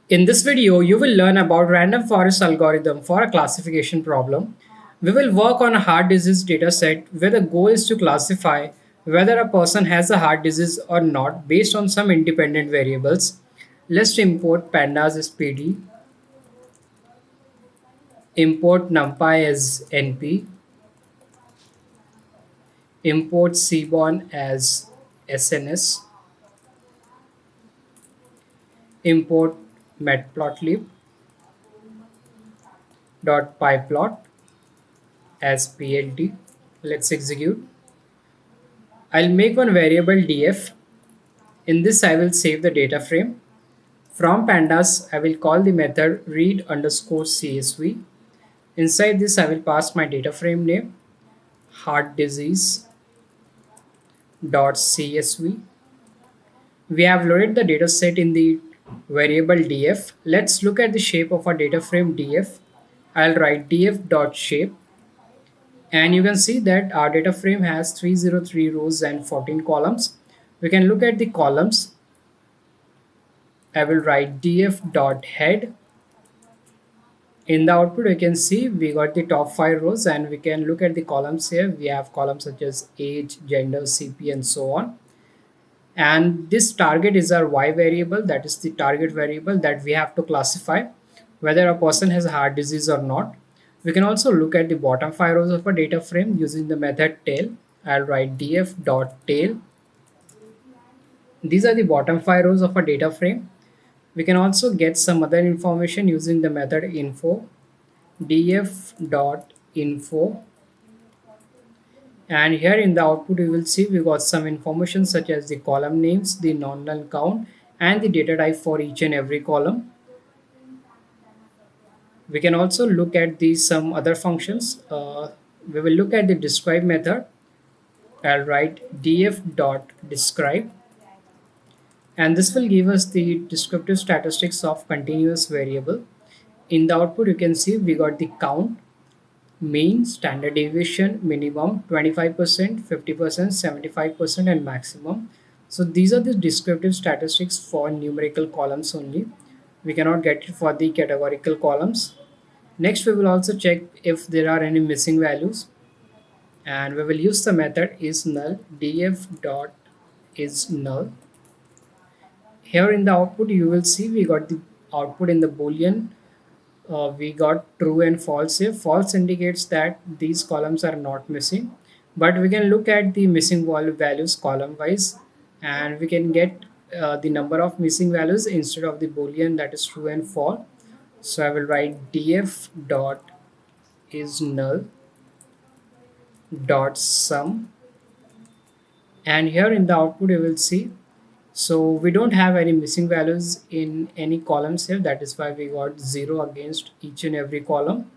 In this video, you will learn about random forest algorithm for a classification problem. We will work on a heart disease dataset where the goal is to classify whether a person has a heart disease or not based on some independent variables. Let's import pandas as PD, import numpy as NP, import seaborn as SNS, import matplotlib.pyplot as PLT. Let's execute. I'll make one variable df. In this, I will save the data frame. From pandas, I will call the method read underscore CSV. Inside this, I will pass my data frame name heart disease dot CSV. We have loaded the data set in the variable df. Let's look at the shape of our data frame df. I'll write df dot shape, and you can see that our data frame has 303 rows and 14 columns. We can look at the columns. I will write df dot head. In the output, you can see we got the top 5 rows, and we can look at the columns here. We have columns such as age, gender, CP, and so on. And this target is our y variable, that is the target variable that we have to classify whether a person has heart disease or not. We can also look at the bottom 5 rows of a data frame using the method tail. I'll write df dot tail. These are the bottom 5 rows of a data frame. We can also get some other information using the method info, df dot info, and here in the output you will see we got some information such as the column names, the non-null count, and the data type for each and every column. We can also look at these some other functions. We will look at the describe method. I'll write df dot describe, and this will give us the descriptive statistics of continuous variable. In the output you can see we got the count, mean, standard deviation, minimum, 25%, 50%, 75%, and maximum. So these are the descriptive statistics for numerical columns only. We cannot get it for the categorical columns. Next, we will also check if there are any missing values, and we will use the method is null, df dot is null. Here in the output, you will see we got the output in the boolean. We got true and false here. False indicates that these columns are not missing, but we can look at the missing values column wise, and we can get the number of missing values instead of the boolean, that is true and false. So I will write df dot is null dot sum, and here in the output you will see, so we don't have any missing values in any columns here, that is why we got 0 against each and every column.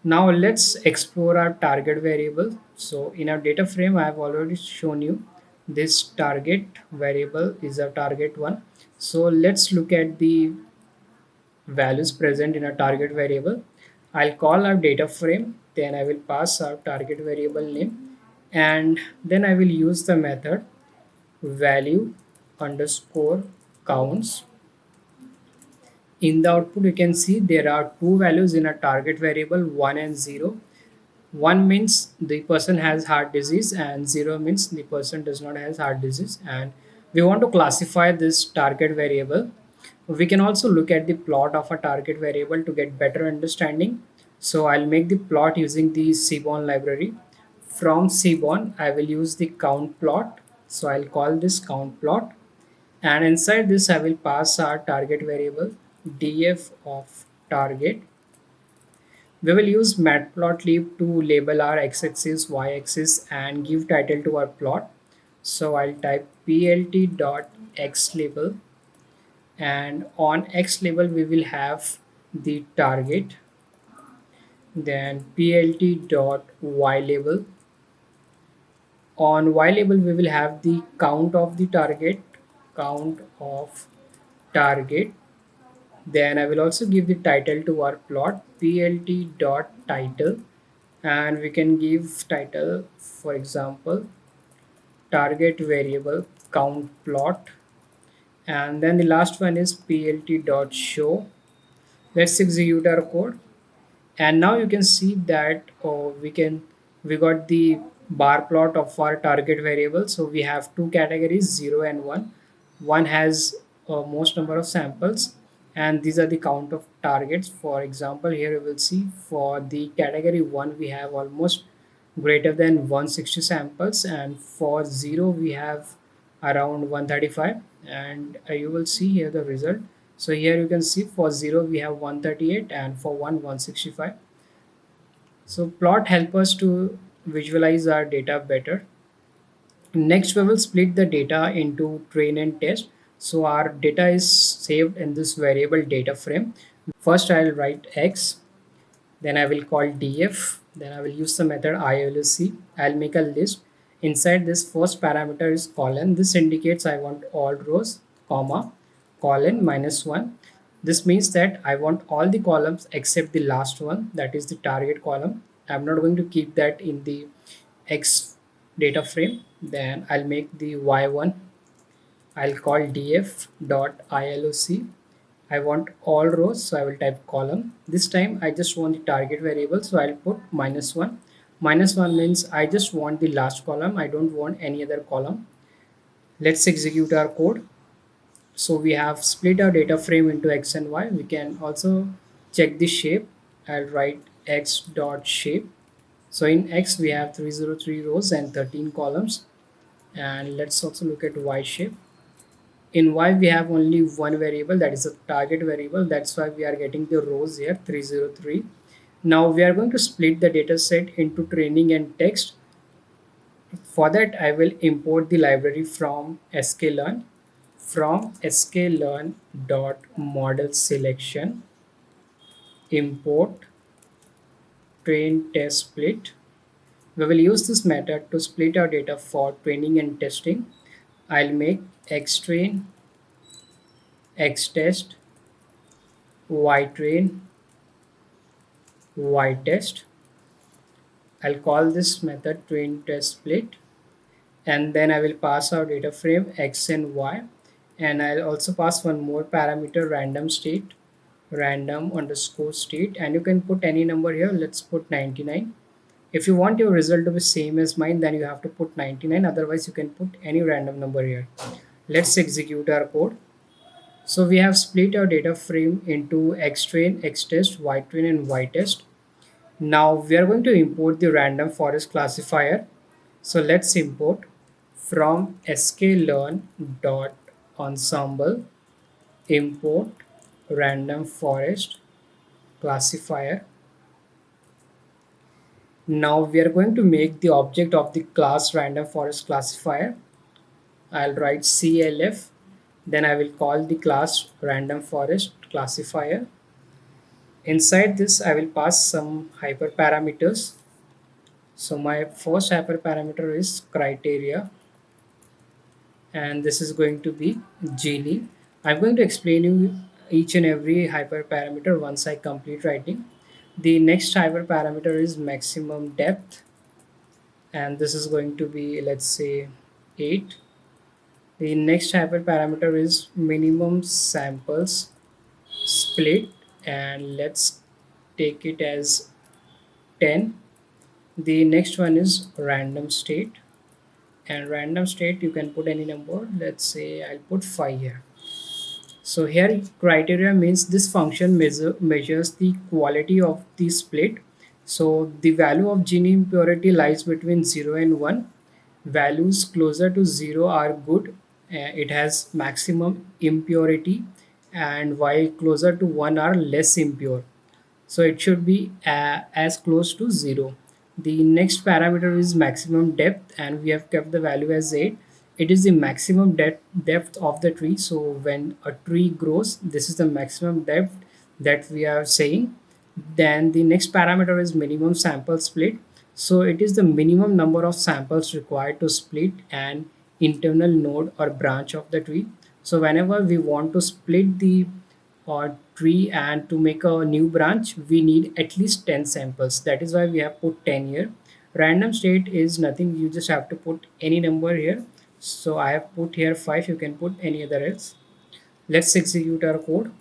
Now let's explore our target variable. So in our data frame, I have already shown you this target variable is a target one. So let's look at the values present in a target variable. I'll call our data frame, then I will pass our target variable name, and then I will use the method value underscore counts. In the output you can see there are two values in a target variable, 1 and 0. 1 means the person has heart disease, and 0 means the person does not have heart disease, and we want to classify this target variable. We can also look at the plot of a target variable to get better understanding. So I'll make the plot using the Seaborn library. From Seaborn I will use the count plot, so I'll call this count plot, and inside this I will pass our target variable df of target. We will use matplotlib to label our x-axis, y-axis, and give title to our plot. So I'll type plt dot x label, and on x label we will have the target, then plt dot y label. On y label we will have the count of the target, count of target. Then I will also give the title to our plot, plt dot title, and we can give title, for example, target variable count plot, And then the last one is plt.show. Let's execute our code. And now you can see that we got the bar plot of our target variable. So we have two categories, 0 and 1. One has most number of samples, and these are the count of targets. For example, here you will see for the category 1 we have almost greater than 160 samples, and for 0 we have around 135. And you will see here the result. So here you can see for 0 we have 138, and for 1 165. So plot help us to visualize our data better. Next, we will split the data into train and test. So our data is saved in this variable data frame. First, I'll write x, then I will call df, then I will use the method ILC. I'll make a list. Inside this first parameter is colon. This indicates I want all rows, comma, colon -1. This means that I want all the columns except the last one, that is the target column. I'm not going to keep that in the X data frame. Then I'll make the Y1. I'll call df dot ILOC. I want all rows, so I will type column. This time I just want the target variable, so I'll put -1. -1 means I just want the last column. I don't want any other column. Let's execute our code. So we have split our data frame into X and Y. We can also check the shape. I'll write X dot shape. So in X we have 303 rows and 13 columns. And let's also look at Y shape. In Y we have only one variable, that is a target variable. That's why we are getting the rows here 303. Now we are going to split the data set into training and text. For that I will import the library from sklearn. From sklearn dot model selection import train test split. We will use this method to split our data for training and testing. I'll make xtrain, xtest, ytrain, ytest. I'll call this method train test split, and then I will pass our data frame x and y, and I'll also pass one more parameter, random state, random underscore state, and you can put any number here. Let's put 99. If you want your result to be same as mine, then you have to put 99. Otherwise, you can put any random number here. Let's execute our code. So we have split our data frame into xtrain, xtest, ytrain, and ytest. Now we are going to import the random forest classifier. So let's import from sklearn dot ensemble import random forest classifier. Now we are going to make the object of the class random forest classifier. I'll write CLF, then I will call the class random forest classifier. Inside this I will pass some hyperparameters. So my first hyperparameter is criteria, and this is going to be Gini. I'm going to explain you each and every hyperparameter once I complete writing. The next hyperparameter is maximum depth, and this is going to be, let's say, 8. The next hyperparameter is minimum samples split, and let's take it as 10. The next one is random state, and random state you can put any number. Let's say I'll put 5 here. So here criteria means this function measures the quality of the split. So the value of gene impurity lies between 0 and 1. Values closer to 0 are good. It has maximum impurity, and while closer to 1 are less impure. So it should be as close to 0. The next parameter is maximum depth, and we have kept the value as 8. It is the maximum depth of the tree. So when a tree grows, this is the maximum depth that we are saying. Then the next parameter is minimum sample split. So it is the minimum number of samples required to split an internal node or branch of the tree. So whenever we want to split the tree and to make a new branch, we need at least 10 samples. That is why we have put 10 here. Random state is nothing, you just have to put any number here. So I have put here 5, you can put any other else. Let's execute our code.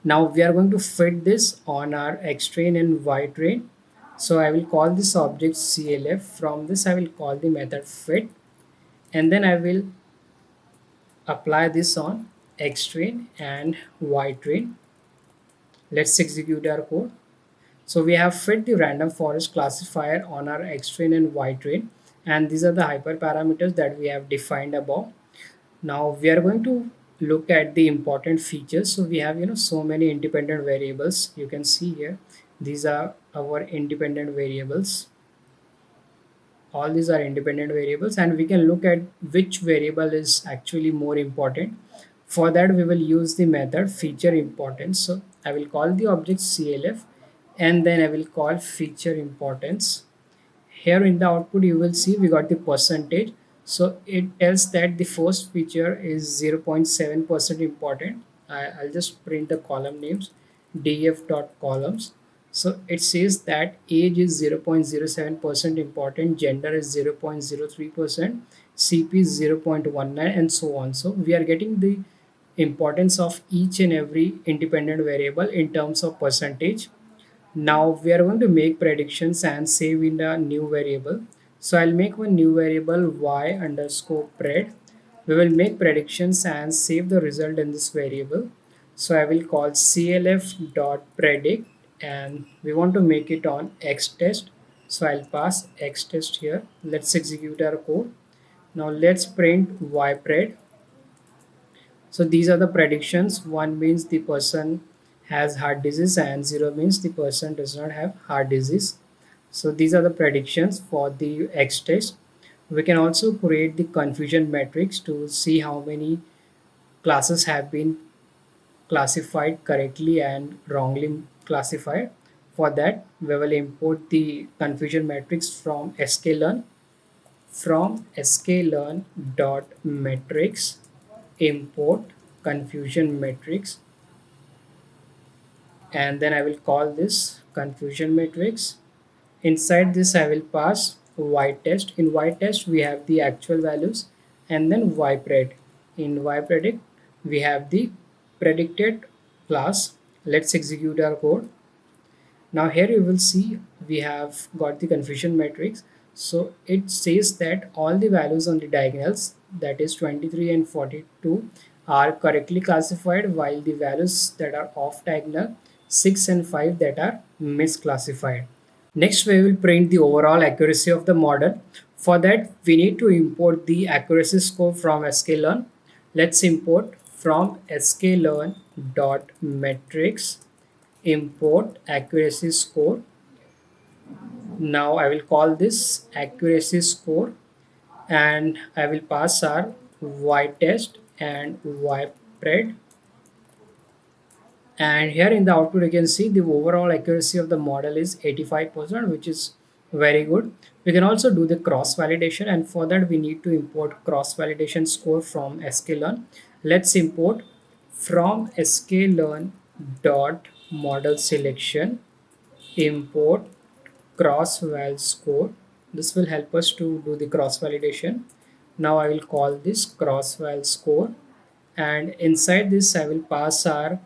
Now we are going to fit this on our X train and Y train. So I will call this object CLF. From this I will call the method fit, and then I will apply this on X train and Y train. Let's execute our code. So we have fit the random forest classifier on our X train and Y train, and these are the hyperparameters that we have defined above. Now we are going to look at the important features. So we have so many independent variables. You can see here these are our independent variables. All these are independent variables, and we can look at which variable is actually more important. For that we will use the method feature importance. So I will call the object CLF, and then I will call feature importance. Here in the output you will see we got the percentage. So it tells that the first feature is 0.7% important. I'll just print the column names, df dot columns. So it says that age is 0.07% important, gender is 0.03%, cp is 0.19, and so on. So we are getting the importance of each and every independent variable in terms of percentage. Now we are going to make predictions and save in a new variable. So I'll make one new variable y underscore pred. We will make predictions and save the result in this variable. So I will call clf dot predict, and we want to make it on x test. So I'll pass x test here. Let's execute our code. Now let's print y pred. So these are the predictions. 1 means the person has heart disease, and 0 means the person does not have heart disease. So these are the predictions for the X test. We can also create the confusion matrix to see how many classes have been classified correctly and wrongly classified. For that, we will import the confusion matrix from sklearn. From sklearn dot matrix import confusion matrix, and then I will call this confusion matrix. Inside this I will pass y test. In y test we have the actual values, and then y pred. In y predict we have the predicted class. Let's execute our code. Now here you will see we have got the confusion matrix. So it says that all the values on the diagonals, that is 23 and 42, are correctly classified, while the values that are off diagonal 6 and 5, that are misclassified. Next we will print the overall accuracy of the model. For that we need to import the accuracy score from sklearn. Let's import from sklearn dot metrics import accuracy score. Now I will call this accuracy score, and I will pass our y test and y pred. And here in the output you can see the overall accuracy of the model is 85%, which is very good. We can also do the cross validation, and for that we need to import cross validation score from sklearn. Let's import from sklearn dot model selection import cross val score. This will help us to do the cross validation. Now I will call this cross val score, and inside this I will pass our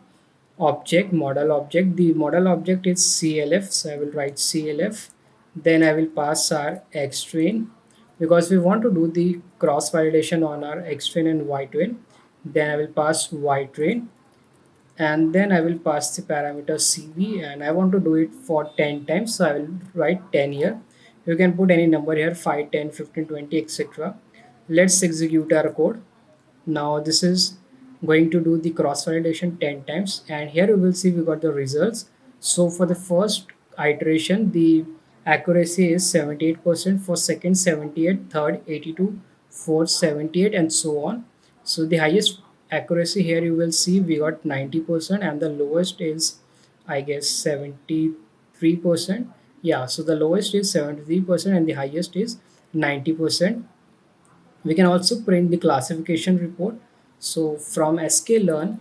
object, model object. The model object is CLF, so I will write CLF. Then I will pass our X train, because we want to do the cross validation on our X train and Y train. Then I will pass Y train, and then I will pass the parameter CV, and I want to do it for 10 times, so I will write 10 here. You can put any number here, 5, 10, 15, 20, etc. Let's execute our code. Now this is going to do the cross validation 10 times, and here you will see we got the results. So for the first iteration the accuracy is 78%, for second 78, third 82, fourth 78, and so on. So the highest accuracy here you will see we got 90%, and the lowest is I guess 73%. Yeah, so the lowest is 73% and the highest is 90%. We can also print the classification report. So from sklearn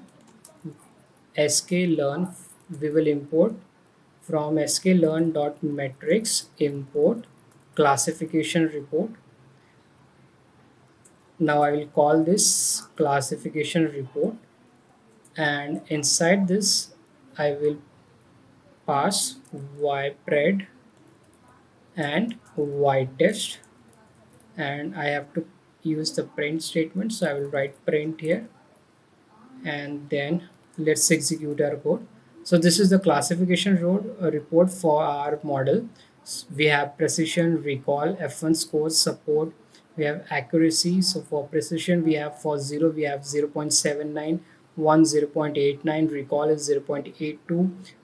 we will import from sklearn.metrics import classification report. Now I will call this classification report, and inside this I will pass ypred and ytest, and I have to use the print statement, so I will write print here, and then let's execute our code. So this is the classification report for our model. We have precision, recall, F1 scores, support, we have accuracy. So for precision we have, for 0 we have 0.79, 1 0.89, recall is 0.82,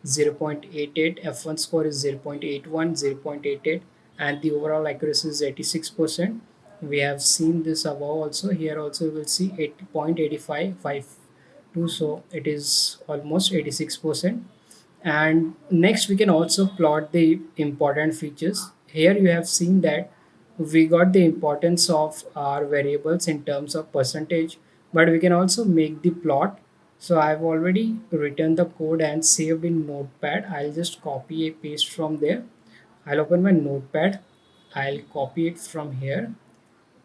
0.88, F1 score is 0.81, 0.88, and the overall accuracy is 86%. We have seen this above also. Here also you will see 8.85, so it is almost 86%. And next we can also plot the important features. Here you have seen that we got the importance of our variables in terms of percentage, but we can also make the plot. So I've already written the code and saved in notepad. I'll just copy a paste from there. I'll open my notepad, I'll copy it from here,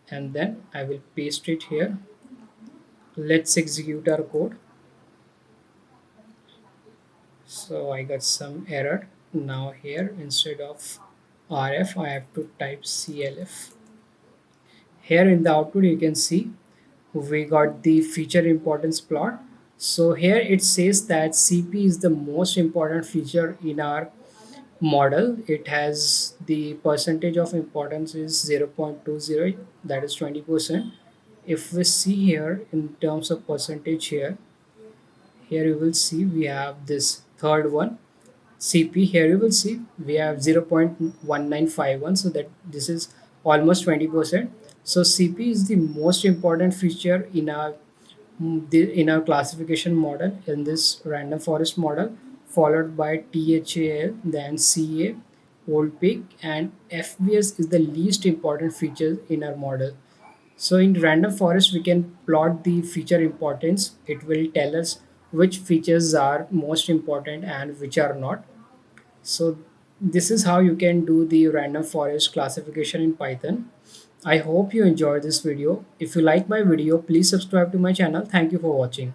and then I will paste it here. Let's execute our code. So I got some error. Now here instead of RF I have to type CLF. Here in the output you can see we got the feature importance plot. So here it says that CP is the most important feature in our model. It has the percentage of importance is 0.20, that is 20%. If we see here in terms of percentage, here you will see we have this third one, CP. Here you will see we have 0.1951, so that this is almost 20%. So CP is the most important feature in our in our classification model, in this random forest model, followed by THAL, then CA, old peak, and FBS is the least important feature in our model. So in random forest, we can plot the feature importance. It will tell us which features are most important and which are not. So this is how you can do the random forest classification in Python. I hope you enjoyed this video. If you like my video, please subscribe to my channel. Thank you for watching.